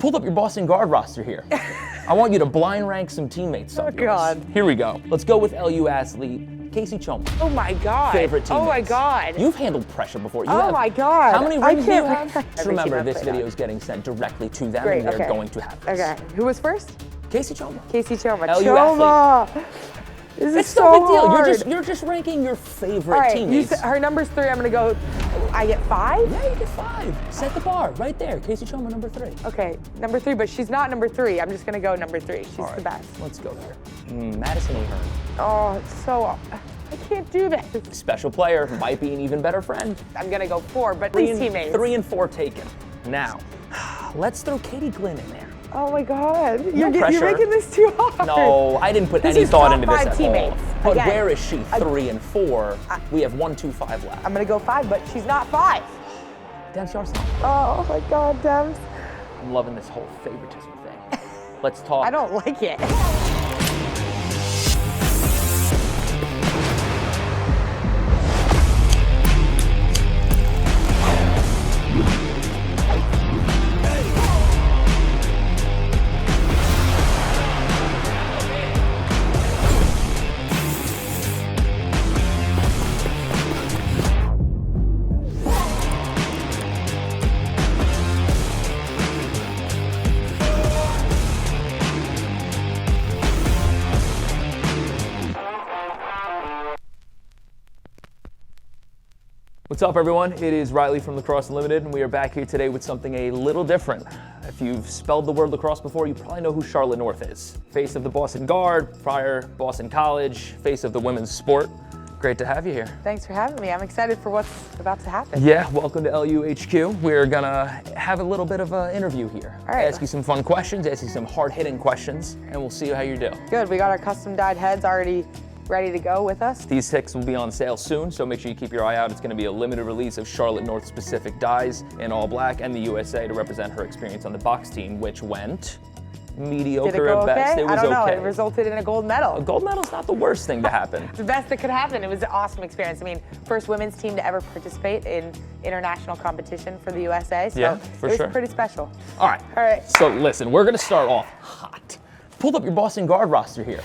pulled up your Boston guard roster here. I want you to blind rank some teammates. Oh, God. Here we go. Let's go with LU athlete Casey Choma. Oh my God. Favorite teammates. Oh my God. You've handled pressure before. My God. How many rings do you have? Every Just remember, team I've this played video on. is getting sent directly to them, Great, and they're okay. going to have this. Okay. Who was first? Casey Choma. Casey Choma. LU Choma. This is It's so no big deal. hard. You're just ranking your favorite All right, teammates. her number's 3. I'm gonna go. I get 5. Yeah, you get 5. Set the bar right there. Casey Choma, number 3. Okay, number 3, but she's not number 3. I'm just gonna go number 3. She's All right, the best. Let's go here. Madison Ahern. Oh, it's so. I can't do this. Special player, might be an even better friend. I'm gonna go 4, but these teammates. 3 and 4 taken. Now, let's throw Katie Glynn in there. Oh my God. No You're pressure. making this too hard. No, I didn't put This any is thought top into this 5 at teammates. all. But Again, where is she? 3 and 4. We have 1, 2, 5 left. I'm gonna go 5, but she's not 5. Dems Arsenal. Oh my God, Dems. I'm loving this whole favoritism thing. Let's talk. I don't like it. What's up, everyone? It is Riley from Lacrosse Unlimited, and we are back here today with something a little different. If you've spelled the word lacrosse before, you probably know who Charlotte North is. Face of the Boston Guard, prior Boston College, face of the women's sport. Great to have you here. Thanks for having me. I'm excited for what's about to happen. Yeah, welcome to LUHQ. We're gonna have a little bit of an interview here. All right. Ask you some fun questions, ask you some hard-hitting questions, and we'll see how you do. Good. We got our custom dyed heads already ready to go with us. These sticks will be on sale soon, so make sure you keep your eye out. It's going to be a limited release of Charlotte North specific dyes in all black and the USA to represent her experience on the box team, which went mediocre Did it go at best. okay? It was I don't know. okay. It resulted in a gold medal. A gold medal's not the worst thing to happen. The best that could happen. It was an awesome experience. I mean, first women's team to ever participate in international competition for the USA. So Yeah, for it was sure. pretty special. All right. All right. So listen, we're going to start off hot. Pulled up your Boston guard roster here.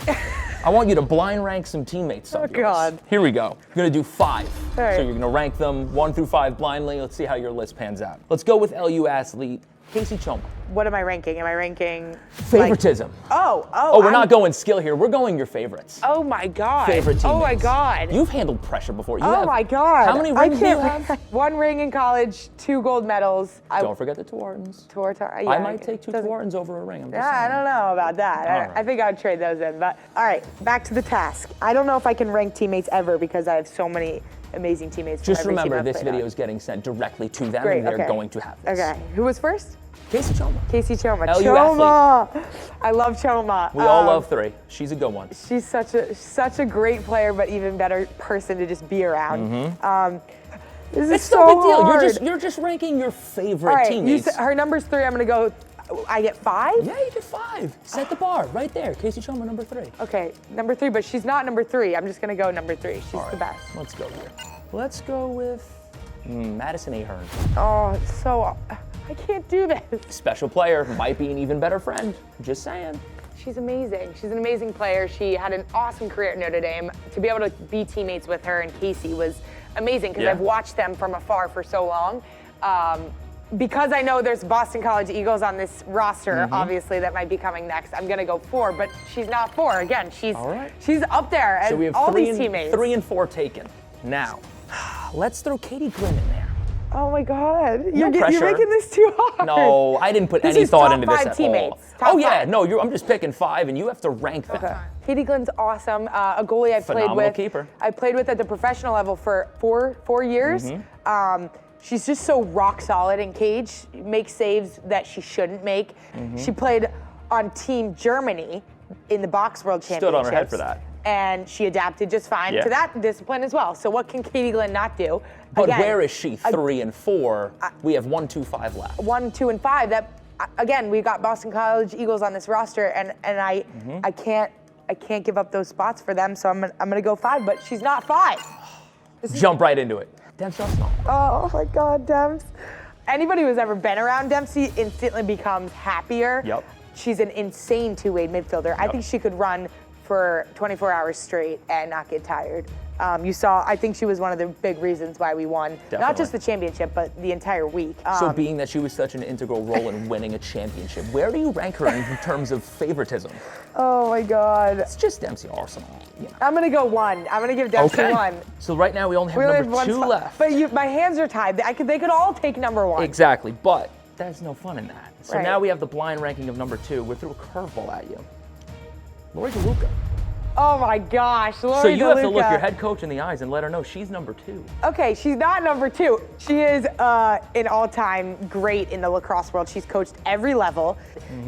I want you to blind rank some teammates. Oh, God. Here we go. You're going to do 5. All right. So you're going to rank them 1 through 5 blindly. Let's see how your list pans out. Let's go with LU athlete Casey Choma. What am I ranking? Am I ranking Favoritism. Oh, We're not going skill here. We're going your favorites. Oh my God. Favorite teammates. Oh my God. You've handled pressure before. Oh my God. How many rings do you have? 1 ring in college, 2 gold medals. Don't forget the Tewartons. Yeah, I might take 2 Tewartons over a ring. I'm just Yeah, I saying. don't know about that. All right. I think I would trade those in. But all right, back to the task. I don't know if I can rank teammates ever because I have so many amazing teammates. From Just every team remember, I've this played video on. is getting sent directly to them, Great, and they're okay. going to have this. Okay, who was first? Casey Choma. Casey Choma. LU Choma. I love Choma. We all love 3. She's a good one. She's such a great player, but even better person to just be around. This is It's so no big deal. hard. You're just ranking your favorite All right, teammates. her number's 3. I'm gonna go. I get 5. Yeah, you get 5. Set the bar right there. Casey Choma, number 3. Okay, number 3, but she's not number 3. I'm just gonna go number 3. She's All right, the best. Let's go here. Let's go with Madison Ahern. Oh, it's so. I can't do this. Special player, might be an even better friend. Just saying. She's amazing. She's an amazing player. She had an awesome career at Notre Dame. To be able to be teammates with her and Casey was amazing because Yeah. I've watched them from afar for so long. Because I know there's Boston College Eagles on this roster, obviously, that might be coming next. I'm gonna go 4, but she's not 4. Again, she's All right. she's up there as So we have all 3 these teammates. 3 and 4 taken. Now, let's throw Katie Glynn in there. Oh my God. No You're pressure. making this too hard. No, I didn't put This any is thought top into this 5 at teammates. all. Top Oh yeah, 5. no, I'm just picking 5, and you have to rank them. Okay. Katie Glynn's awesome. A goalie I played Phenomenal with. keeper. I played with at the professional level for four years. She's just so rock solid in cage. Makes saves that she shouldn't make. She played on Team Germany in the box world championships. Stood on her head for that. And she adapted just fine Yeah. to that discipline as well. So what can Katie Glynn not do? But Again, where is she? 3 and 4. We have 1, 2, 5 left. 1, 2, and 5. That again, we got Boston College Eagles on this roster, and I can't give up those spots for them. So I'm gonna go 5, but she's not 5. Jump right into it. Dems Arsenal. Oh my God, Dems. Anybody who's ever been around Dempsey instantly becomes happier. Yep. She's an insane two-way midfielder. I think she could run for 24 hours straight and not get tired. I think she was one of the big reasons why we won. Definitely. Not just the championship, but the entire week. So being that she was such an integral role in winning a championship, where do you rank her in terms of favoritism? Oh my God. It's just Dempsey Arsenal. You know. I'm gonna go 1. I'm gonna give Dempsey 1. So right now we only have number 2 left. But my hands are tied. They could all take number 1. Exactly, but there's no fun in that. So Right. now we have the blind ranking of number 2. We're threw a curveball at you. Lori DeLuca. Oh my gosh, Lori So you have to DeLuca. look your head coach in the eyes and let her know she's number 2. Okay, she's not number 2. She is an all-time great in the lacrosse world. She's coached every level.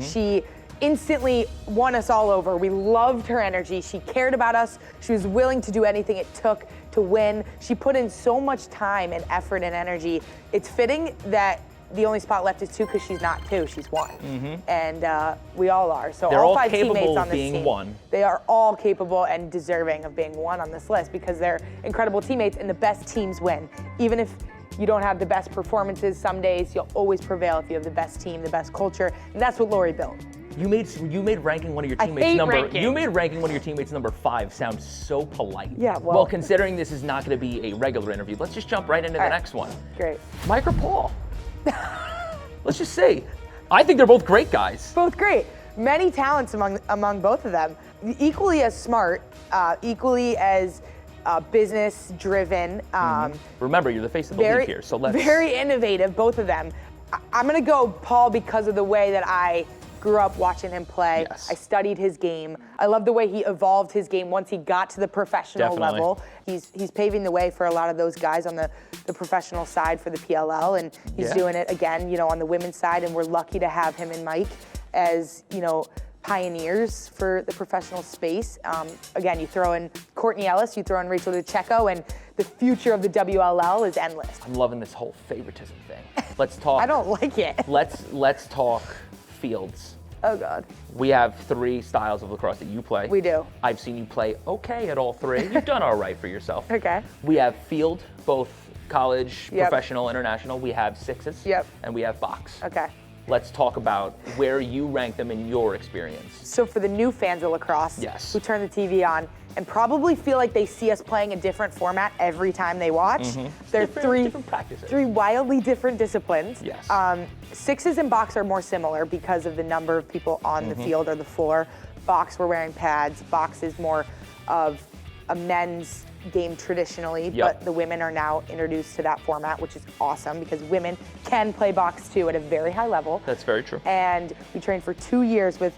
She instantly won us all over. We loved her energy. She cared about us. She was willing to do anything it took to win. She put in so much time and effort and energy. It's fitting that the only spot left is 2 because she's not 2, she's 1. And we all are. So They're all 5 capable teammates of on this being team, 1. they are all capable and deserving of being 1 on this list because they're incredible teammates and the best teams win. Even if you don't have the best performances some days, you'll always prevail if you have the best team, the best culture, and that's what Lori built. You made ranking one of your I teammates hate number. ranking. You made ranking one of your teammates number 5 sound so polite. Yeah, well- considering this is not going to be a regular interview, let's just jump right into the right. next one. Great. Mike or Paul? Let's just say, I think they're both great guys. Both great. Many talents among both of them. Equally as smart, equally as business driven. Remember, you're the face of the league here, so let's. Very innovative, both of them. I'm gonna go Paul because of the way that I grew up watching him play. Yes. I studied his game. I love the way he evolved his game once he got to the professional Definitely. level. He's paving the way for a lot of those guys on the professional side for the PLL, and he's doing it again, on the women's side, and we're lucky to have him and Mike as, pioneers for the professional space. Again, you throw in Courtney Ellis, you throw in Rachel DeCecco, and the future of the WLL is endless. I'm loving this whole favoritism thing. Let's talk. I don't like it. Let's talk fields. Oh God. We have 3 styles of lacrosse that you play. We do. I've seen you play okay at all 3. You've done all right for yourself. Okay. We have field, both college, Yep. professional, international. We have 6s. Yep. And we have box. Okay. Let's talk about where you rank them in your experience. So for the new fans of lacrosse, Yes. who turn the TV on and probably feel like they see us playing a different format every time they watch, there are Different practices. 3 wildly different disciplines. Yes. 6s and box are more similar because of the number of people on the field or the floor. Box, we're wearing pads. Box is more of a men's game traditionally, Yep. but the women are now introduced to that format, which is awesome because women can play box too at a very high level. That's very true. And we trained for 2 years with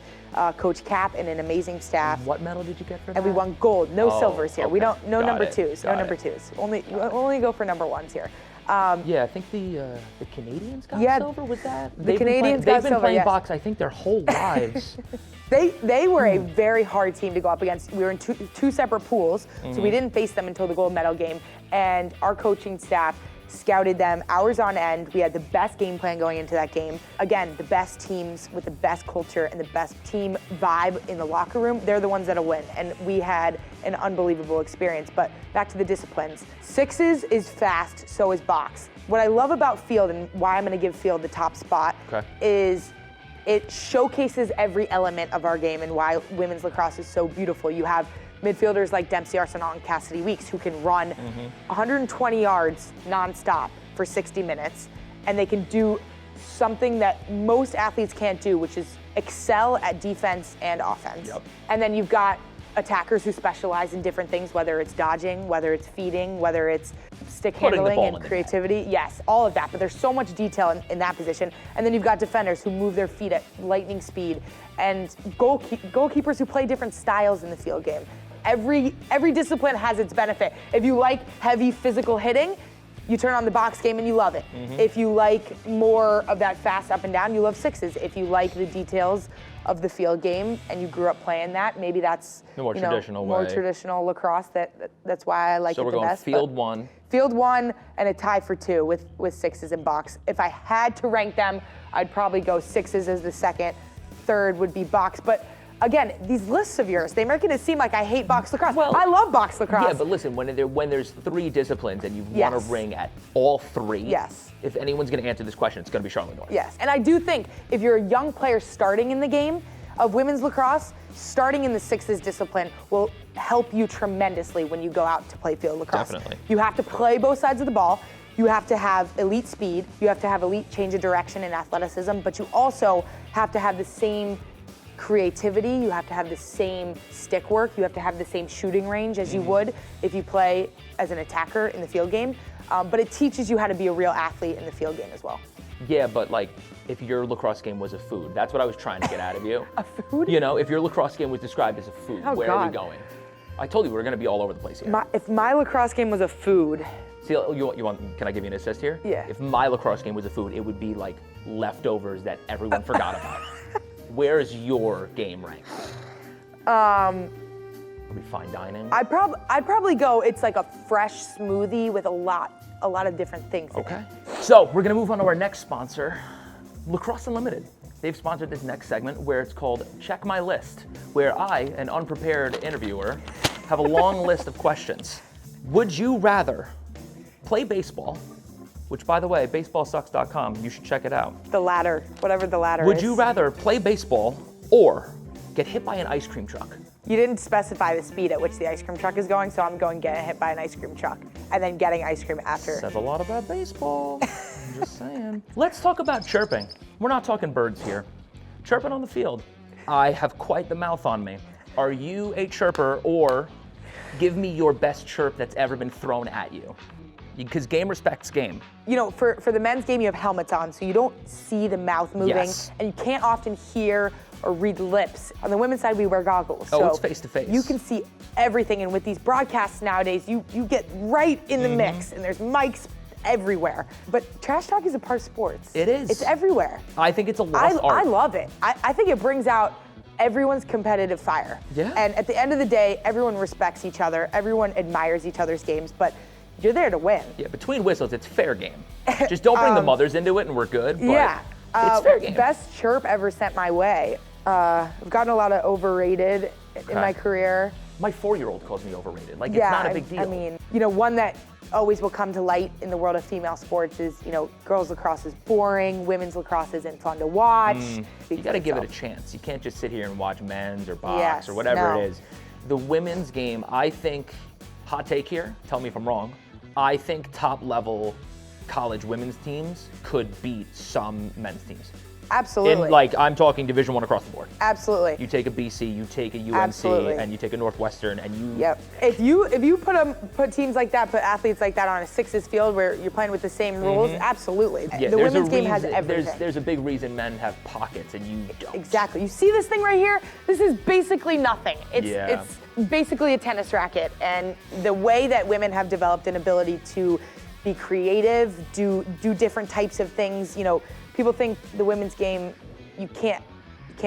Coach Cap and an amazing staff. What medal did you get for that? And we won gold. No silvers here. We okay. don't. No Got number it. 2s. Got No number it. 2s. Only go for number 1s here. Yeah, I think the Canadians got Yeah, silver with that. the Canadians got They've been silver, playing yes. box, I think, their whole lives. They were a very hard team to go up against. We were in two separate pools, so we didn't face them until the gold medal game. And our coaching staff scouted them hours on end. We had the best game plan going into that game. Again, the best teams with the best culture and the best team vibe in the locker room, they're the ones that'll win. And we had an unbelievable experience. But back to the disciplines. 6s is fast, so is box. What I love about field and why I'm gonna give field the top spot is it showcases every element of our game and why women's lacrosse is so beautiful. You have midfielders like Dempsey Arsenault and Cassidy Weeks who can run 120 yards nonstop for 60 minutes, and they can do something that most athletes can't do, which is excel at defense and offense. Yep. And then you've got attackers who specialize in different things, whether it's dodging, whether it's feeding, whether it's stick Putting the handling ball and in the net. creativity. Yes, all of that. But there's so much detail in that position. And then you've got defenders who move their feet at lightning speed, and goalkeepers who play different styles in the field game. Every discipline has its benefit. If you like heavy physical hitting, you turn on the box game and you love it. If you like more of that fast up and down, you love 6s. If you like the details of the field game and you grew up playing that, maybe that's The more traditional more way. traditional lacrosse. That's why I like So it we're the going best. field but 1. Field 1 and a tie for 2 with 6s and box. If I had to rank them, I'd probably go 6s as the second. Third would be box. But again, these lists of yours, they make it seem like I hate box lacrosse. Well, I love box lacrosse. Yeah, but listen, when there's 3 disciplines and you Yes. want to ring at all 3, Yes. if anyone's going to answer this question, it's going to be Charlotte North. Yes, and I do think if you're a young player starting in the game of women's lacrosse, starting in the sixes discipline will help you tremendously when you go out to play field lacrosse. Definitely. You have to play both sides of the ball. You have to have elite speed. You have to have elite change of direction and athleticism, but you also have to have the same creativity. You have to have the same stick work. You have to have the same shooting range as you would if you play as an attacker in the field game. But it teaches you how to be a real athlete in the field game as well. Yeah, but like, if your lacrosse game was a food, that's what I was trying to get out of you. A food? You know, if your lacrosse game was described as a food, Oh, where are we God. going? I told you we were going to be all over the place here. If my lacrosse game was a food, See, you want? Can I give you an assist here? Yeah. If my lacrosse game was a food, it would be like leftovers that everyone forgot about. Where's your game ranked? Would be fine dining. I'd probably go. It's like a fresh smoothie with a lot of different things. in it. Okay. So we're gonna move on to our next sponsor, Lacrosse Unlimited. They've sponsored this next segment where it's called Check My List, where I, an unprepared interviewer, have a long list of questions. Would you rather play baseball, which by the way, baseballsucks.com, you should check it out. The ladder, whatever the ladder is. Would you rather play baseball or get hit by an ice cream truck? You didn't specify the speed at which the ice cream truck is going, so I'm going get hit by an ice cream truck and then getting ice cream after. Says a lot about baseball. I'm just saying. Let's talk about chirping. We're not talking birds here. Chirping on the field. I have quite the mouth on me. Are you a chirper, or give me your best chirp that's ever been thrown at you? Because game respects game. You know, for the men's game, you have helmets on, so you don't see the mouth moving, Yes. and you can't often hear or read lips. On the women's side, we wear goggles. Oh, so it's face to face. You can see everything, and with these broadcasts nowadays, you get right in the Mm-hmm. mix, and there's mics everywhere. But trash talk is a part of sports. It is. It's everywhere. I think it's a lost art. I love it. I think it brings out everyone's competitive fire. Yeah. And at the end of the day, everyone respects each other, everyone admires each other's games, but you're there to win. Yeah, between whistles, it's fair game. Just don't bring the mothers into it and we're good, but Yeah. it's fair game. Best chirp ever sent my way. I've gotten a lot of overrated in my career. My 4-year-old calls me overrated. Like, Yeah, it's not a big deal. I mean, you know, one that always will come to light in the world of female sports is, you know, girls lacrosse is boring, women's lacrosse isn't fun to watch. You got to give it a chance. You can't just sit here and watch men's or box Yes, or whatever no. it is. The women's game, I think, hot take here, tell me if I'm wrong, I think top level college women's teams could beat some men's teams. Absolutely. Like, I'm talking Division I across the board. Absolutely. You take a BC, you take a UNC, Absolutely. and you take a Northwestern, and you. Yep. If you put teams like that, put athletes like that on a sixes field where you're playing with the same rules, absolutely. Yeah, the there's women's a game has reason- everything. There's a big reason men have pockets and you don't. Exactly. You see this thing right here? This is basically nothing. Yeah. It's basically a tennis racket, and the way that women have developed an ability to be creative, do different types of things. You know, people think the women's game, you can't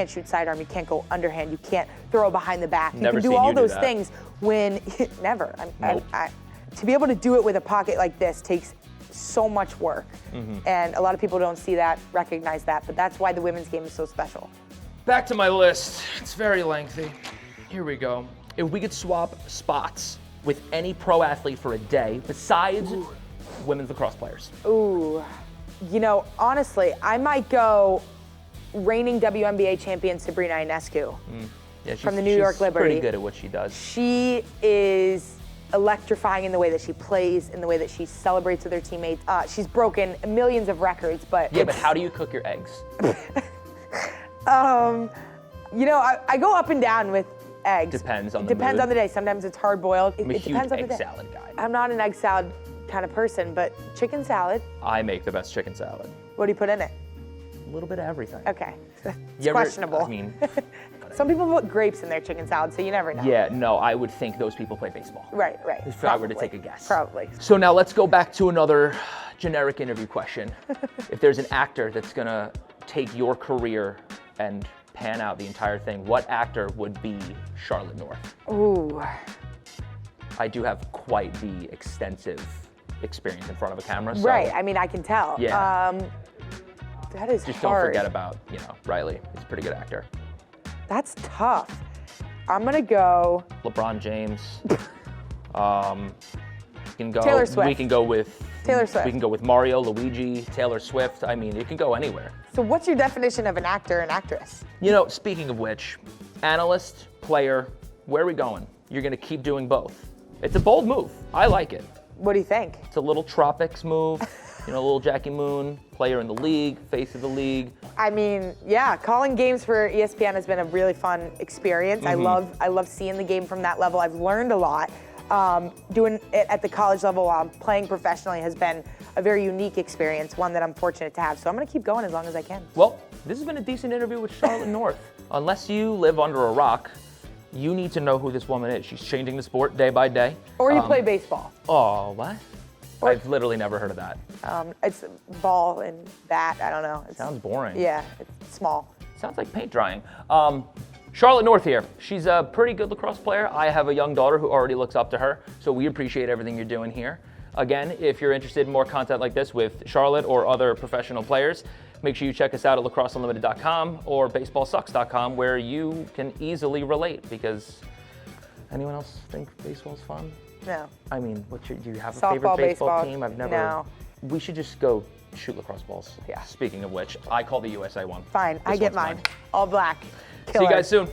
shoot sidearm, you can't go underhand, you can't throw behind the back. Never you can seen do all you do those that. things when never. Nope. To be able to do it with a pocket like this takes so much work, and a lot of people don't see that, recognize that. But that's why the women's game is so special. Back to my list. It's very lengthy. Here we go. If we could swap spots with any pro athlete for a day besides women's lacrosse players. Ooh, you know, honestly, I might go reigning WNBA champion Sabrina Ionescu. Yeah, From the New York she's Liberty. pretty good at what she does. She is electrifying in the way that she plays, in the way that she celebrates with her teammates. She's broken millions of records, but Yeah, but how do you cook your eggs? you know, I go up and down with eggs. Depends on the Depends mood. on the day. Sometimes it's hard boiled. I'm a It huge depends on the egg day. salad guy. I'm not an egg salad kind of person, but chicken salad. I make the best chicken salad. What do you put in it? A little bit of everything. Okay, it's You ever- questionable. I mean, Some people put grapes in their chicken salad, so you never know. yeah, no, I would think those people play baseball. Right. If I were to take a guess. Probably. So now let's go back to another generic interview question. If there's an actor that's gonna take your career and pan out the entire thing, what actor would be Charlotte North? Ooh. I do have quite the extensive experience in front of a camera. So Right. I mean, I can tell. Yeah. That is just hard. don't forget about, Riley. He's a pretty good actor. That's tough. I'm gonna go LeBron James. We can go. Taylor Swift. We can go with Taylor Swift. We can go with Mario, Luigi, Taylor Swift. I mean, it can go anywhere. So what's your definition of an actor and actress? You know, speaking of which, analyst, player, where are we going? You're gonna keep doing both. It's a bold move. I like it. What do you think? It's a little Tropics move. You know, a little Jackie Moon, player in the league, face of the league. I mean, yeah, calling games for ESPN has been a really fun experience. I love seeing the game from that level. I've learned a lot. Doing it at the college level while I'm playing professionally has been a very unique experience, one that I'm fortunate to have. So I'm gonna keep going as long as I can. Well, this has been a decent interview with Charlotte North. Unless you live under a rock, you need to know who this woman is. She's changing the sport day by day. Or you play baseball. Oh, what? I've literally never heard of that. It's ball and bat, I don't know. Sounds boring. Yeah, it's small. Sounds like paint drying. Charlotte North here. She's a pretty good lacrosse player. I have a young daughter who already looks up to her, so we appreciate everything you're doing here. Again, if you're interested in more content like this with Charlotte or other professional players, make sure you check us out at lacrosseunlimited.com or baseballsucks.com, where you can easily relate. Because anyone else think baseball's fun? No. I mean, do you have a Softball, favorite baseball baseball, team? I've never. no. We should just go shoot lacrosse balls. Yeah. Speaking of which, I call the USA one. Fine, I This get one's mine. All black. See you guys soon.